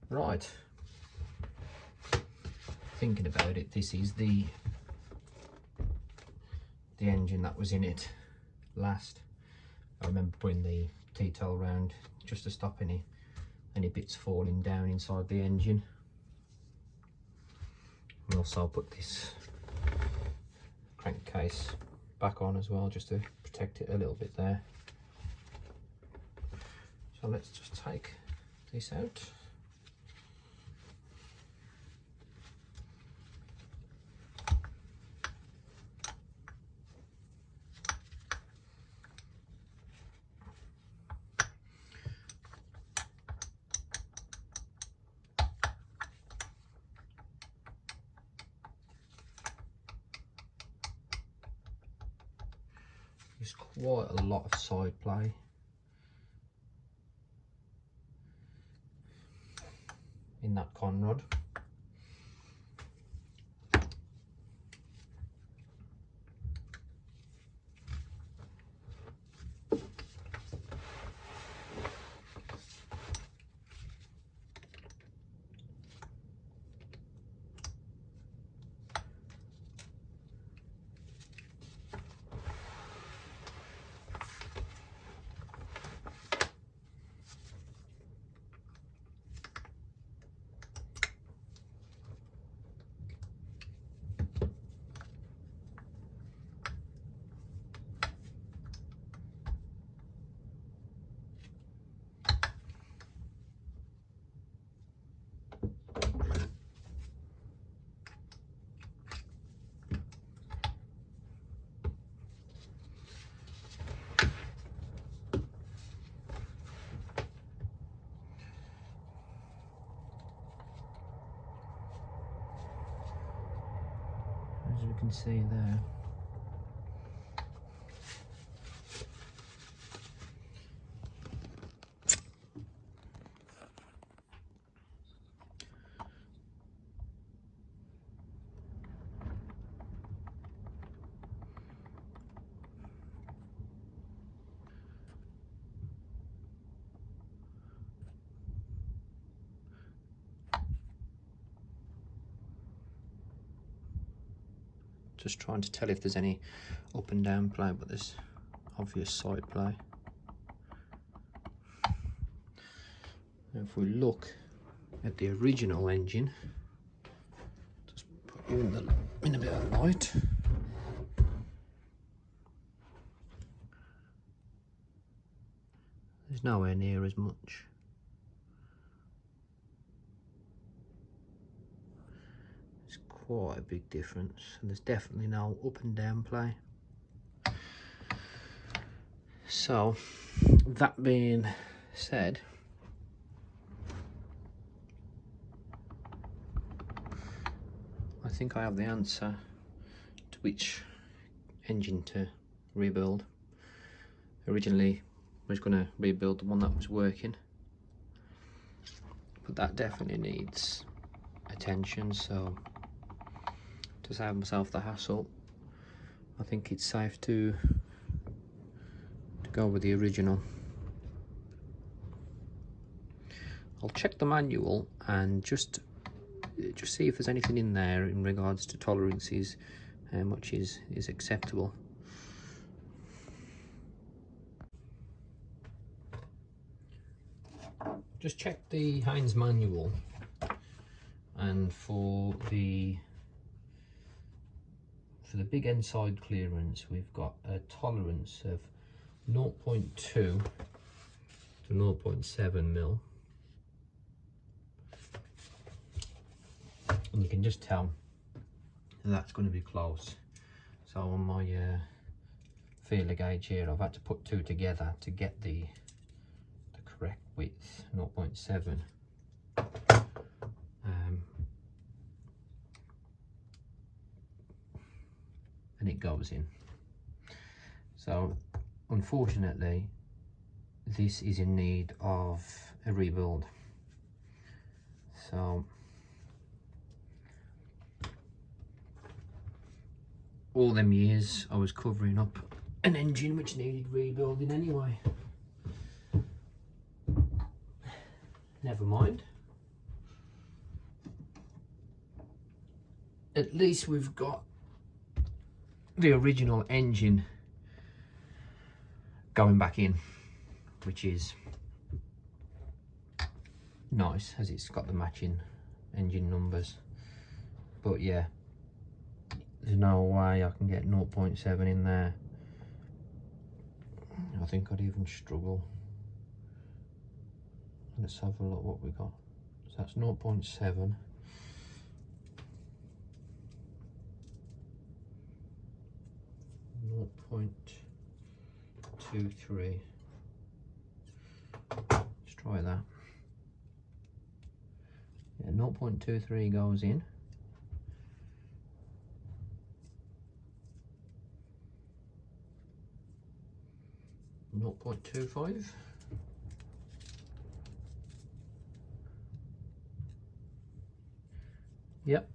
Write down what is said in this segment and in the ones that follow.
Right, thinking about it, this is the engine that was in it last. I remember putting the T-tail round just to stop any bits falling down inside the engine. And also I'll put this crankcase back on as well, just to protect it a little bit there. So let's just take this out. There's quite a lot of side play in that con rod. As we can see there, just trying to tell if there's any up and down play, but there's obvious side play. Now if we look at the original engine, just put you in a bit of light. There's nowhere near as much. Quite a big difference, and there's definitely no up and down play. So that being said, I think I have the answer to which engine to rebuild. Originally I was going to rebuild the one that was working, but that definitely needs attention, so to save myself the hassle, I think it's safe to go with the original. I'll check the manual and just see if there's anything in there in regards to tolerances, how much is acceptable. Just check the Heinz manual, and for the big end side clearance, we've got a tolerance of 0.2 to 0.7 mil, and you can just tell that's going to be close. So on my feeler gauge here, I've had to put two together to get the correct width, 0.7. And it goes in. So unfortunately this is in need of a rebuild. So all them years I was covering up an engine which needed rebuilding anyway. Never mind. at least we've got the original engine going back in, which is nice as it's got the matching engine numbers. But yeah, there's no way I can get 0.7 in there. I think I'd even struggle. Let's have a look what we got. So that's 0.7. .23. Let's try that. Yeah, 0.23 goes in. .25. Yep.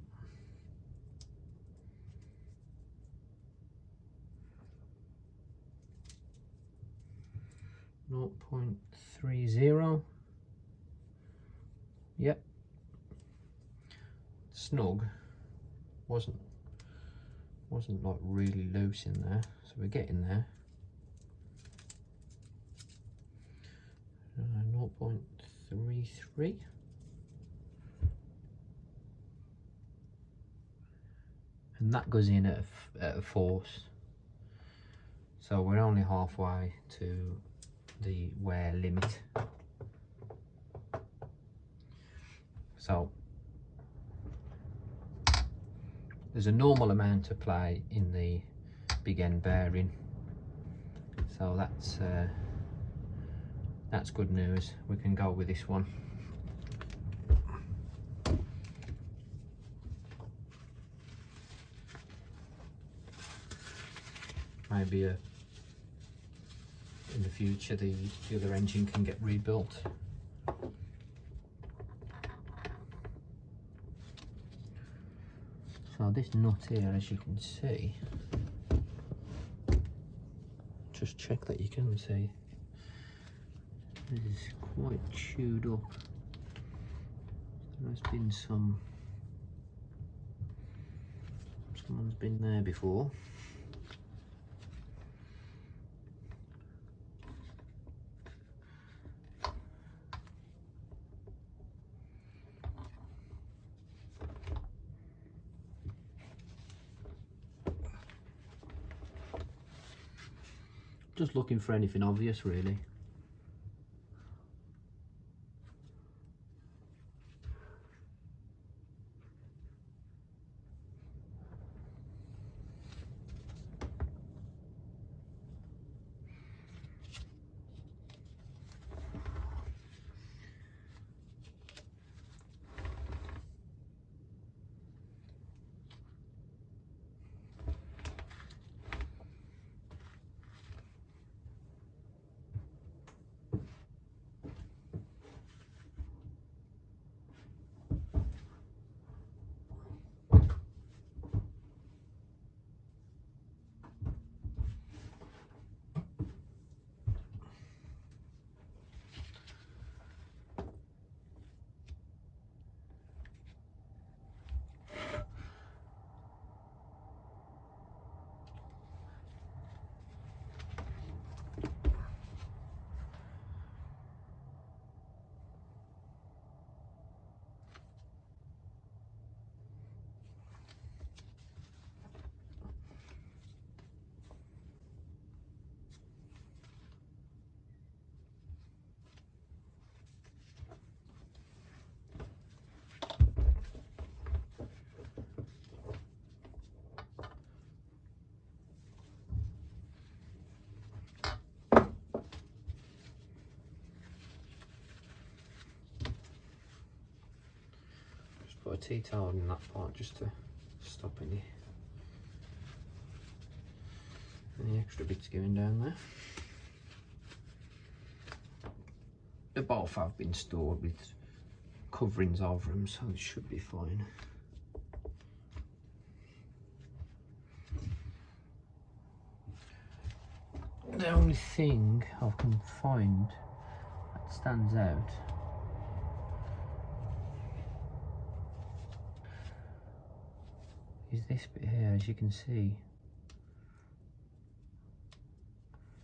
.30. Yep. Snug. Wasn't like really loose in there, so we're getting there. 0.33. And that goes in at a force, so we're only halfway to the wear limit. So there's a normal amount of play in the big end bearing, so that's good news. We can go with this one. Maybe in the future the other engine can get rebuilt. So this nut here, as you can see, just check that you can see, is quite chewed up. There's been someone's been there before. Just looking for anything obvious, really. Put a T-towel in that part just to stop any extra bits going down there. They both have been stored with coverings over them, so it should be fine. The only thing I can find that stands out is this bit here. As you can see,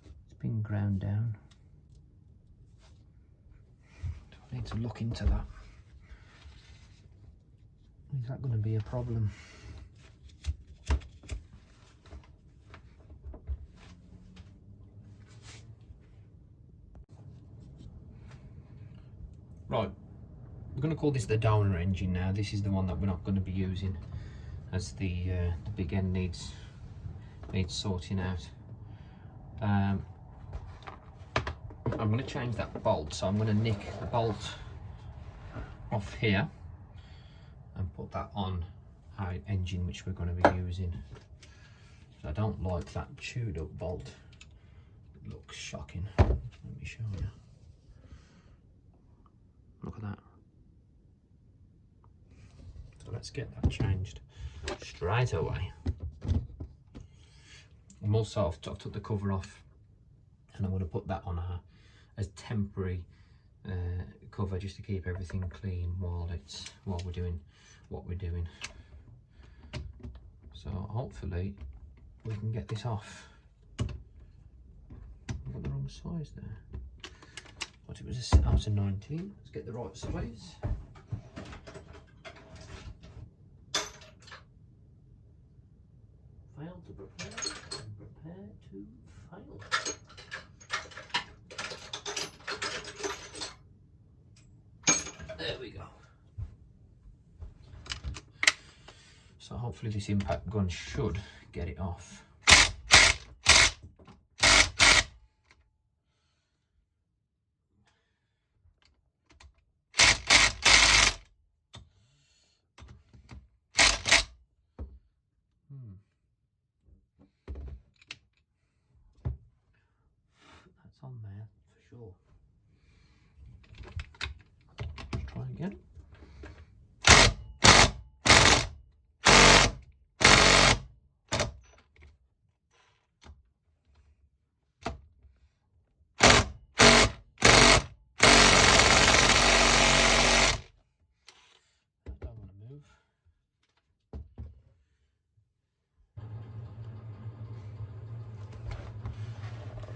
it's been ground down. So I need to look into that. Is that going to be a problem? Right, we're going to call this the donor engine now. This is the one that we're not going to be using, as the big end needs sorting out. I'm going to change that bolt, so I'm going to nick the bolt off here and put that on our engine, which we're going to be using. So I don't like that chewed up bolt. It looks shocking. Let me show you. Look at that. So let's get that changed straight away. I'm also, I've took the cover off, and I'm going to put that on as temporary cover, just to keep everything clean while we're doing what we're doing. So hopefully we can get this off. I've got the wrong size there. But it was out of 19. Let's get the right size. Fail to prepare and prepare to fail. There we go. So hopefully this impact gun should get it off. That's on there for sure. Let's try again.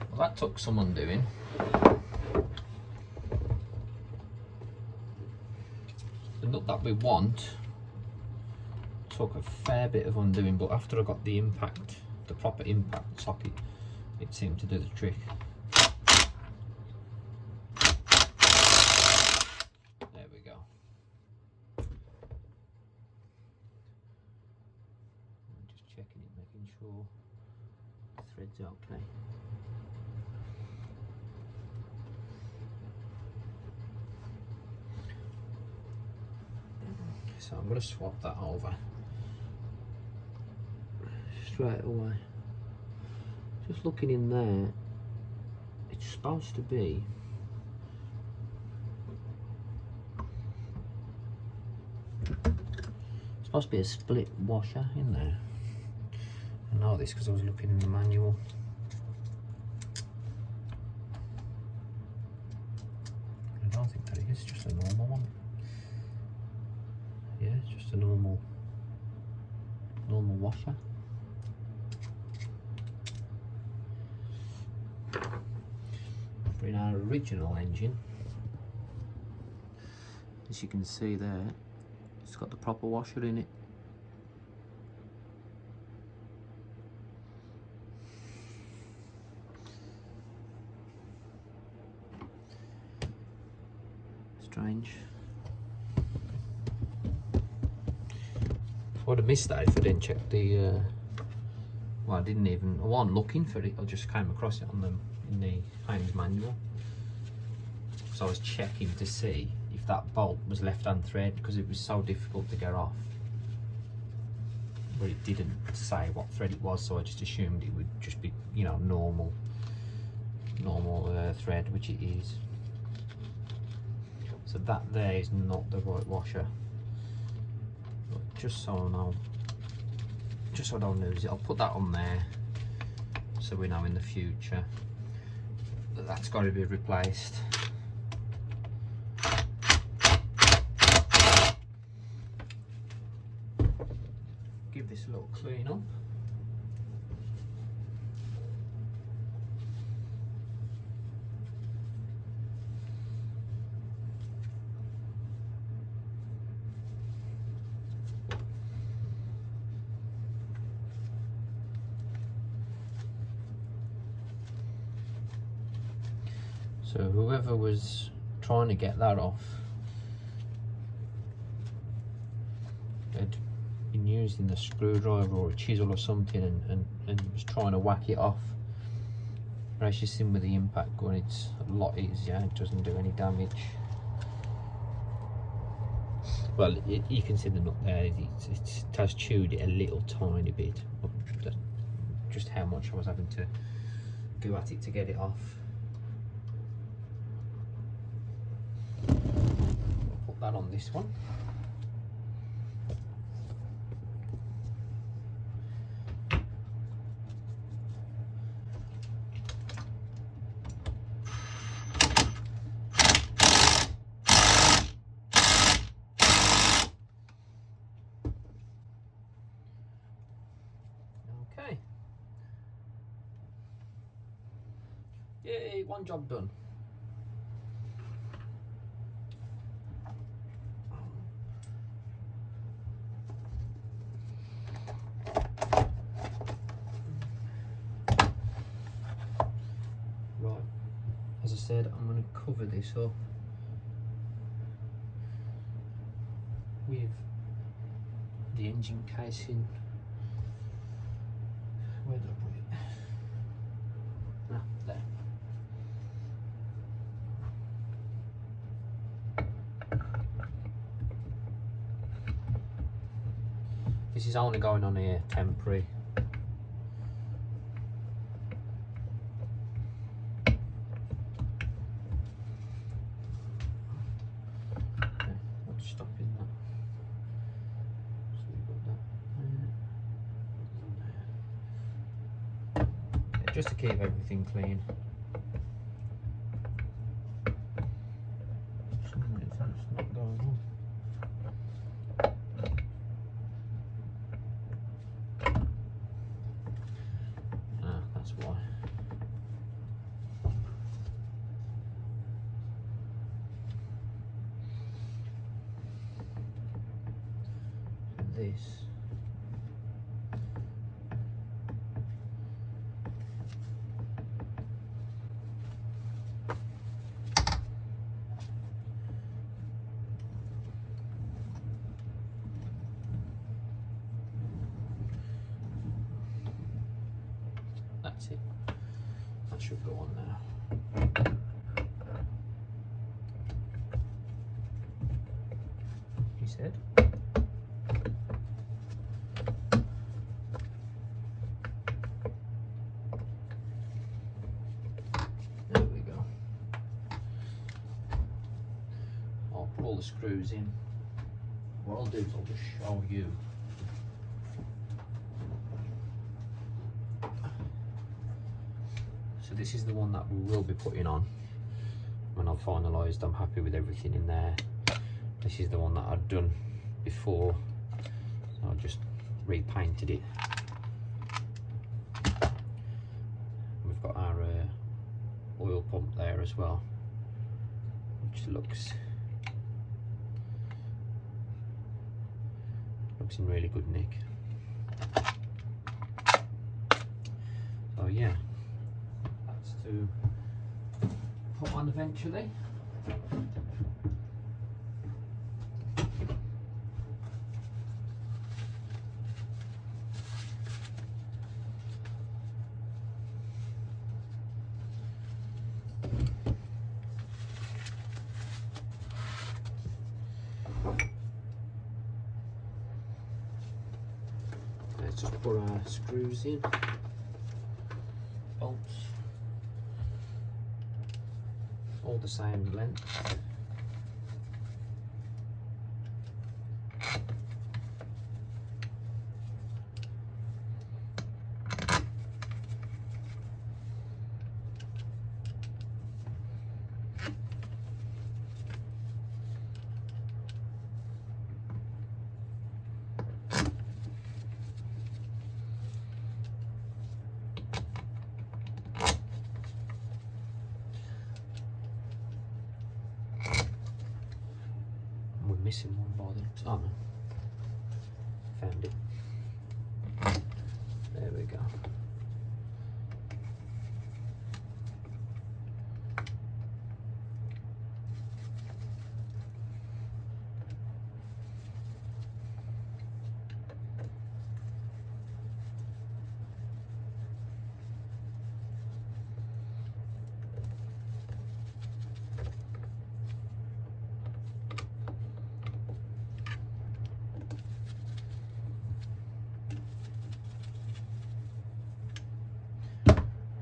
Well, that took some undoing. The nut that we want took a fair bit of undoing, but after I got the impact, the proper impact socket, it seemed to do the trick. There we go. I'm just checking it, making sure the thread's okay. So I'm going to swap that over straight away. Just looking in there, it's supposed to be a split washer in there. I know this because I was looking in the manual. I don't think that is just a normal one. Yeah, it's just a normal washer. For in our original engine, as you can see there, it's got the proper washer in it. Strange. I would have missed that if I didn't check the well, I wasn't looking for it, I just came across it in the Heinz manual. So I was checking to see if that bolt was left-hand thread, because it was so difficult to get off. But it didn't say what thread it was, so I just assumed it would just be, you know, normal thread, which it is. So that there is not the right washer. But just so I know, just so I don't lose it, I'll put that on there so we know in the future that that's got to be replaced. give this a little clean up. So whoever was trying to get that off had been using the screwdriver or a chisel or something and was trying to whack it off. Whereas you see with the impact gun, it's a lot easier, it doesn't do any damage. Well, you can see the nut there, it has chewed it a little tiny bit, but just how much I was having to go at it to get it off. I'll put that on this one. Okay. Yay, one job done. Right, as I said, I'm going to cover this up with the engine casing. Where did I put it? Ah, there. This is only going on here temporary. Okay, what's stopping that? So we've got that there. Yeah, just to keep everything clean. For some reason it's not going on. That's why. This that's it. That should go on now. He said. There we go. I'll put all the screws in. What I'll do is I'll just show you. So this is the one that we will be putting on when I've finalised. I'm happy with everything in there. This is the one that I'd done before, so I just repainted it. We've got our oil pump there as well, which looks in really good nick. So yeah, that's to put on eventually. Let's just put our screws in, bolts, all the same length. missing one by the looks. Oh no, found it. There we go.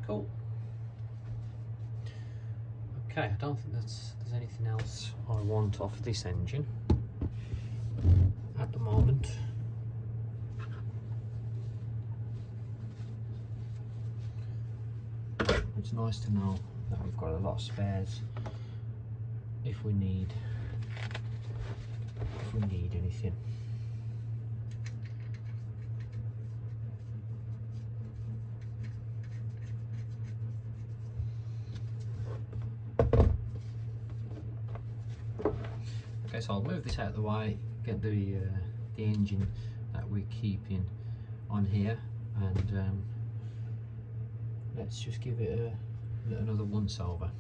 Cool. Okay, I don't think there's anything else I want off this engine at the moment. It's nice to know that we've got a lot of spares if we need anything. Okay, so I'll move this out of the way, get the engine that we're keeping on here, and let's just give it another once over.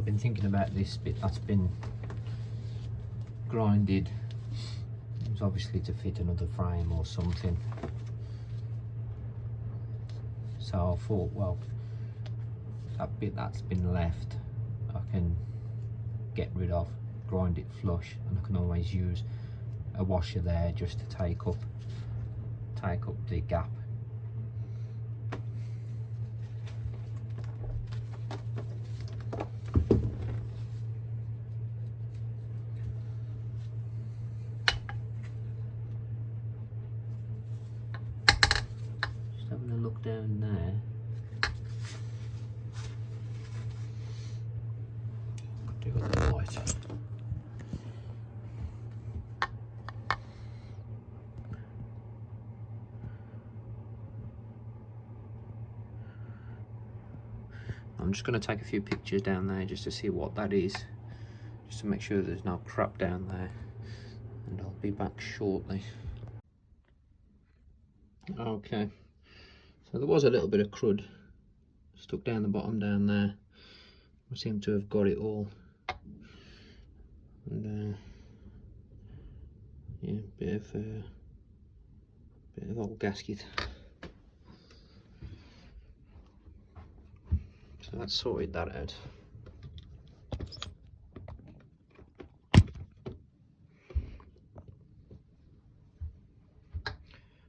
Been thinking about this bit that's been grinded. It was obviously to fit another frame or something, so I thought, well, that bit that's been left I can get rid of, grind it flush, and I can always use a washer there just to take up the gap. Having a look down there, do with the light. I'm just going to take a few pictures down there just to see what that is, just to make sure there's no crap down there, and I'll be back shortly. Okay. So there was a little bit of crud stuck down the bottom down there. I seem to have got it all. And yeah, bit of old gasket. So that's sorted that out.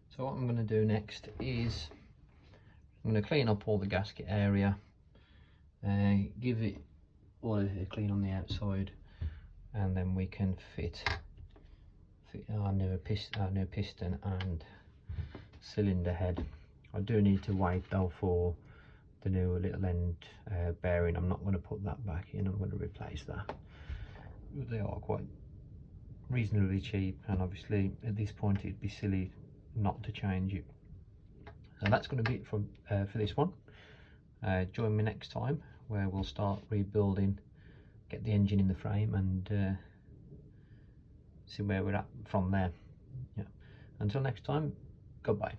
So what I'm going to do next is I'm going to clean up all the gasket area, give it all a clean on the outside, and then we can fit our new piston and cylinder head. I do need to wait though for the new little end bearing. I'm not going to put that back in, I'm going to replace that. They are quite reasonably cheap, and obviously at this point it'd be silly not to change it. And that's going to be it for this one. Join me next time where we'll start rebuilding, get the engine in the frame, and see where we're at from there. Yeah. Until next time, goodbye.